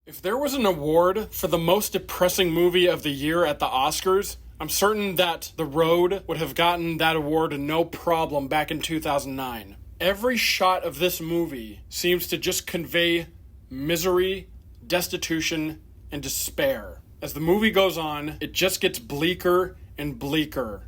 If there was an award for the most depressing movie of the year at the Oscars, I'm certain that The Road would have gotten that award no problem back in 2009. Every shot of this movie seems to just convey misery, destitution, and despair. As the movie goes on, it just gets bleaker and bleaker,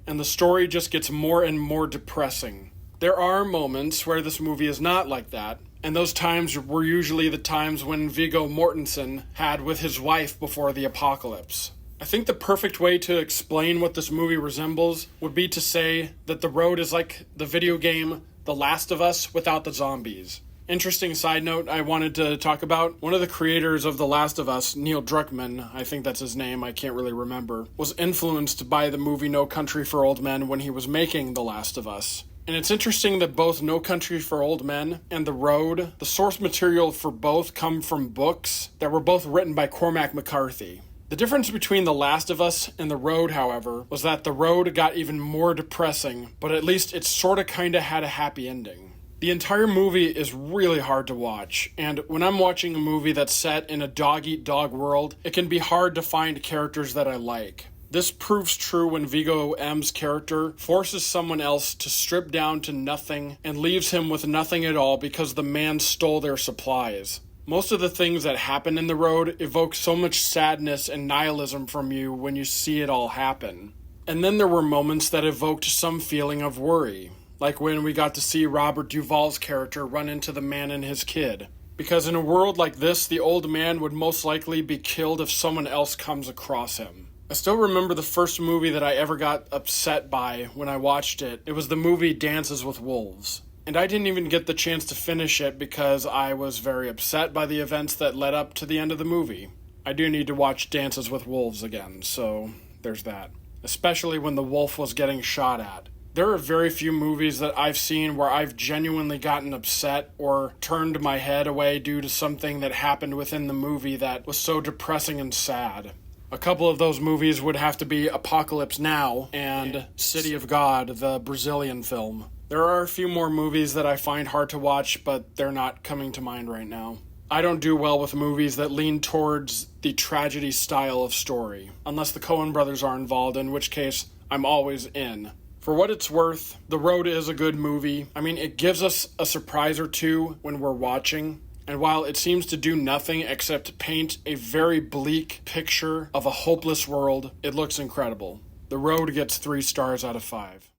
and the story just gets more and more depressing. There are moments where this movie is not like that, and those times were usually the times when Viggo Mortensen had with his wife before the apocalypse. I think the perfect way to explain what this movie resembles would be to say that The Road is like the video game The Last of Us without the zombies. Interesting side note I wanted to talk about. One of the creators of The Last of Us, Neil Druckmann, I think that's his name, I can't really remember, was influenced by the movie No Country for Old Men when he was making The Last of Us. And it's interesting that both No Country for Old Men and The Road, the source material for both come from books that were both written by Cormac McCarthy. The difference between The Last of Us and The Road, however, was that The Road got even more depressing, but at least it sorta kinda had a happy ending. The entire movie is really hard to watch, and when I'm watching a movie that's set in a dog-eat-dog world, it can be hard to find characters that I like. This proves true when Viggo M's character forces someone else to strip down to nothing and leaves him with nothing at all because the man stole their supplies. Most of the things that happen in The Road evoke so much sadness and nihilism from you when you see it all happen. And then there were moments that evoked some feeling of worry, like when we got to see Robert Duvall's character run into the man and his kid. Because in a world like this, the old man would most likely be killed if someone else comes across him. I still remember the first movie that I ever got upset by when I watched it. It was the movie Dances with Wolves. And I didn't even get the chance to finish it because I was very upset by the events that led up to the end of the movie. I do need to watch Dances with Wolves again, so there's that. Especially when the wolf was getting shot at. There are very few movies that I've seen where I've genuinely gotten upset or turned my head away due to something that happened within the movie that was so depressing and sad. A couple of those movies would have to be Apocalypse Now and City of God, the Brazilian film. There are a few more movies that I find hard to watch, but they're not coming to mind right now. I don't do well with movies that lean towards the tragedy style of story, unless the Coen brothers are involved, in which case I'm always in. For what it's worth, The Road is a good movie. I mean, it gives us a surprise or two when we're watching. And while it seems to do nothing except paint a very bleak picture of a hopeless world, it looks incredible. The Road gets 3 stars out of 5.